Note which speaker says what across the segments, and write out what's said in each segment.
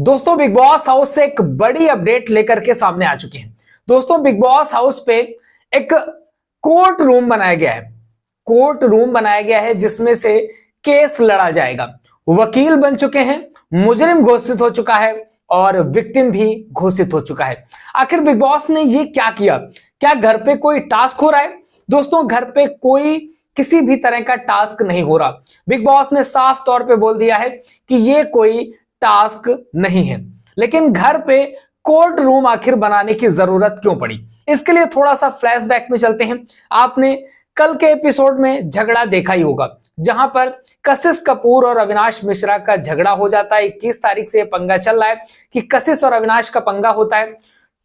Speaker 1: दोस्तों big boss house से एक बड़ी अपडेट लेकर के सामने आ चुके हैं। दोस्तों बिग बॉस हाउस पे एक कोर्ट रूम बनाया गया है। कोर्ट रूम बनाया गया है जिसमें से केस लड़ा जाएगा। वकील बन चुके हैं, मुजरिम घोषित हो चुका है और विक्टिम भी घोषित हो चुका है। आखिर बिग बॉस ने ये क्या किया? क्या घर पे कोई टास्क हो रहा है? दोस्तों घर पे कोई किसी भी तरह का टास्क नहीं हो रहा। बिग बॉस ने साफ तौर पे बोल दिया है कि ये कोई टास्क नहीं है। लेकिन घर पे कोर्ट रूम आखिर बनाने की जरूरत क्यों पड़ी? इसके लिए थोड़ा सा फ्लैशबैक में चलते हैं। आपने कल के एपिसोड में झगड़ा देखा ही होगा, जहां पर कशिश कपूर और अविनाश मिश्रा का झगड़ा हो जाता है। 21 तारीख से यह पंगा चल रहा है कि कशिश और अविनाश का पंगा होता है।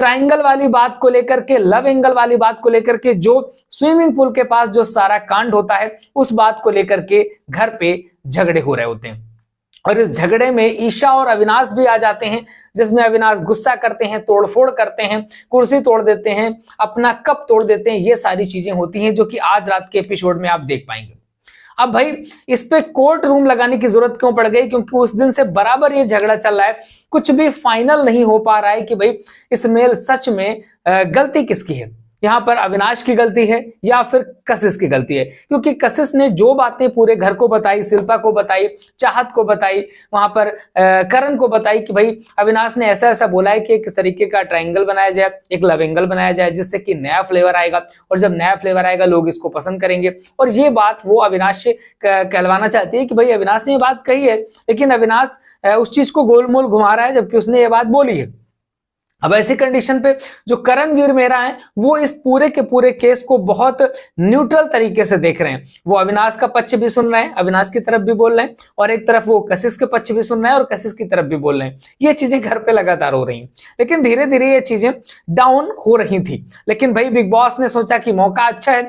Speaker 1: ट्रायंगल वाली बात को लेकर के, लव एंगल वाली बात को लेकर के, जो स्विमिंग पूल के पास जो सारा कांड होता है उस बात को लेकर के घर पे झगड़े हो रहे होते हैं। और इस झगड़े में ईशा और अविनाश भी आ जाते हैं, जिसमें अविनाश गुस्सा करते हैं, तोड़फोड़ करते हैं, कुर्सी तोड़ देते हैं, अपना कप तोड़ देते हैं। ये सारी चीजें होती हैं जो कि आज रात के एपिसोड में आप देख पाएंगे। अब भाई इस पे कोर्ट रूम लगाने की जरूरत क्यों पड़ गई? क्योंकि उस दिन से बराबर ये झगड़ा चल रहा है, कुछ भी फाइनल नहीं हो पा रहा है कि भाई इसमें सच में गलती किसकी है। यहां पर अविनाश की गलती है या फिर कशिश की गलती है? क्योंकि कशिश ने जो बातें पूरे घर को बताई, शिल्पा को बताई, चाहत को बताई, वहां पर करण को बताई कि भाई अविनाश ने ऐसा ऐसा बोला है कि किस तरीके का ट्रायंगल बनाया जाए, एक लव एंगल बनाया जाए, जिससे कि नया फ्लेवर आएगा। और जब नया फ्लेवर आएगा लोग इसको पसंद करेंगे। और ये बात वो अविनाश से कहलवाना चाहती है कि भाई अविनाश ने ये बात कही है, लेकिन अविनाश उस चीज को गोलमोल घुमा रहा है, जबकि उसने ये बात बोली है। अब ऐसी कंडीशन पे जो करणवीर मेहरा है वो इस पूरे के पूरे केस को बहुत न्यूट्रल तरीके से देख रहे हैं। वो अविनाश का पक्ष भी सुन रहे हैं, अविनाश की तरफ भी बोल रहे हैं, और एक तरफ वो कशिश के पक्ष भी सुन रहे हैं और कशिश की तरफ भी बोल रहे हैं। ये चीजें घर पे लगातार हो रही हैं, लेकिन धीरे धीरे ये चीजें डाउन हो रही थी। लेकिन भाई बिग बॉस ने सोचा कि मौका अच्छा है,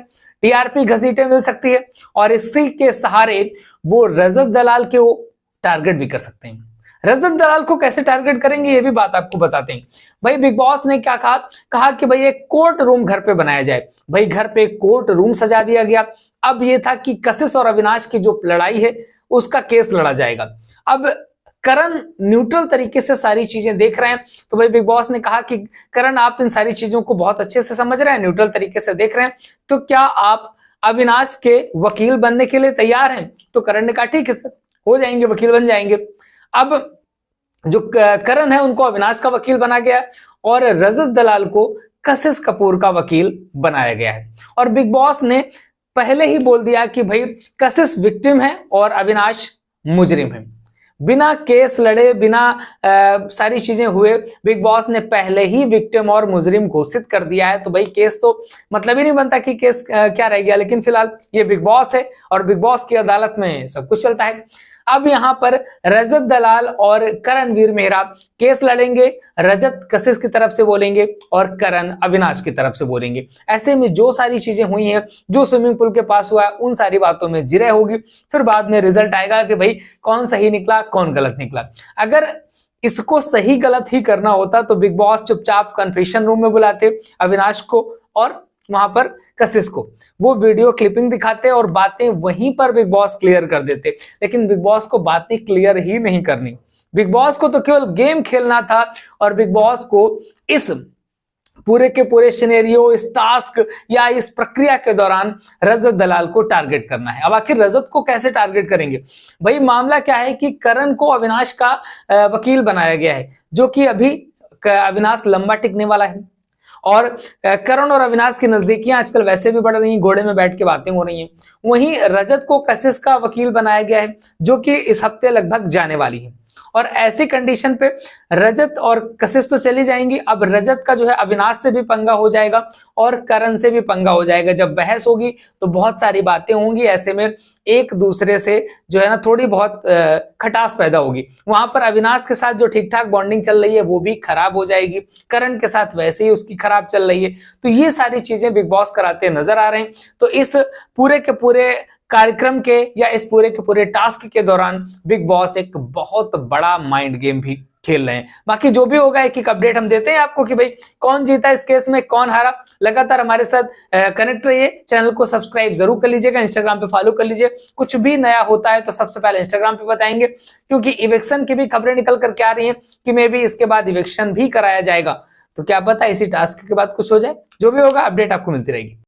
Speaker 1: टीआरपी घसीटे मिल सकती है, और इसी के सहारे वो रजत दलाल के वो टारगेट भी कर सकते हैं। रजत दलाल को कैसे टारगेट करेंगे ये भी बात आपको बताते हैं। भाई बिग बॉस ने क्या कहा कि भाई एक कोर्ट रूम घर पे बनाया जाए। भाई घर पे कोर्ट रूम सजा दिया गया। अब ये था कि कशिश और अविनाश की जो लड़ाई है उसका केस लड़ा जाएगा। अब करण न्यूट्रल तरीके से सारी चीजें देख रहे हैं, तो भाई बिग बॉस ने कहा कि करण आप इन सारी चीजों को बहुत अच्छे से समझ रहे हैं, न्यूट्रल तरीके से देख रहे हैं, तो क्या आप अविनाश के वकील बनने के लिए तैयार हैं? तो करण ने कहा ठीक है सर, हो जाएंगे, वकील बन जाएंगे। अब जो करण है उनको अविनाश का वकील बना गया और रजत दलाल को कशिश कपूर का वकील बनाया गया है। और बिग बॉस ने पहले ही बोल दिया कि भाई कशिश विक्टिम है और अविनाश मुजरिम है। बिना केस लड़े, बिना सारी चीजें हुए बिग बॉस ने पहले ही विक्टिम और मुजरिम घोषित कर दिया है। तो भाई केस तो मतलब ही नहीं बनता कि केस क्या रह गया। लेकिन फिलहाल ये बिग बॉस है और बिग बॉस की अदालत में सब कुछ चलता है। अब यहां पर रजत दलाल और करणवीर मेहरा केस लड़ेंगे। रजत कशिश की तरफ से बोलेंगे और करण अविनाश की तरफ से बोलेंगे। ऐसे में जो सारी चीजें हुई हैं, जो स्विमिंग पूल के पास हुआ है, उन सारी बातों में जिरह होगी। फिर बाद में रिजल्ट आएगा कि भाई कौन सही निकला, कौन गलत निकला। अगर इसको सही गलत ही करना होता तो बिग बॉस चुपचाप कन्फेशन रूम में बुलाते अविनाश को और वहां पर कशिश को, वो वीडियो क्लिपिंग दिखाते और बातें वहीं पर बिग बॉस क्लियर कर देते। लेकिन बिग बॉस को बातें क्लियर ही नहीं करनी। बिग बॉस को तो केवल गेम खेलना था और बिग बॉस को इस पूरे के पूरे सिनेरियो, इस टास्क या इस प्रक्रिया के दौरान रजत दलाल को टारगेट करना है। अब आखिर रजत को कैसे टारगेट करेंगे? भाई मामला क्या है कि करण को अविनाश का वकील बनाया गया है, जो कि अभी अविनाश लंबा टिकने वाला है। और करण और अविनाश की नजदीकियां आजकल वैसे भी बढ़ रही हैं, घोड़े में बैठ के बातें हो रही हैं। वहीं रजत को कशिश का वकील बनाया गया है, जो कि इस हफ्ते लगभग जाने वाली है। और ऐसी कंडीशन पे रजत और कशिश तो चली जाएंगी। अब रजत का जो है अविनाश से भी पंगा हो जाएगा और करण से भी पंगा हो जाएगा। जब बहस होगी तो बहुत सारी बातें होंगी, ऐसे में एक दूसरे से जो है ना थोड़ी बहुत खटास पैदा होगी। वहां पर अविनाश के साथ जो ठीक ठाक बॉन्डिंग चल रही है वो भी खराब हो जाएगी, करण के साथ वैसे ही उसकी खराब चल रही है। तो ये सारी चीजें बिग बॉस कराते नजर आ रहे हैं। तो इस पूरे के पूरे कार्यक्रम के या इस पूरे के पूरे टास्क के दौरान बिग बॉस एक बहुत बड़ा माइंड गेम भी खेल रहे हैं। बाकी जो भी होगा एक अपडेट हम देते हैं आपको कि भाई कौन जीता इस केस में, कौन हारा। लगातार हमारे साथ कनेक्ट रहिए, चैनल को सब्सक्राइब जरूर कर लीजिएगा, इंस्टाग्राम पे फॉलो कर लीजिए। कुछ भी नया होता है तो सबसे पहले इंस्टाग्राम पे बताएंगे, क्योंकि इवेक्शन की भी खबरें निकल कर के आ रही हैं कि मे बी इसके बाद इवेक्शन भी कराया जाएगा। तो क्या पता इसी टास्क के बाद कुछ हो जाए। जो भी होगा अपडेट आपको मिलती रहेगी।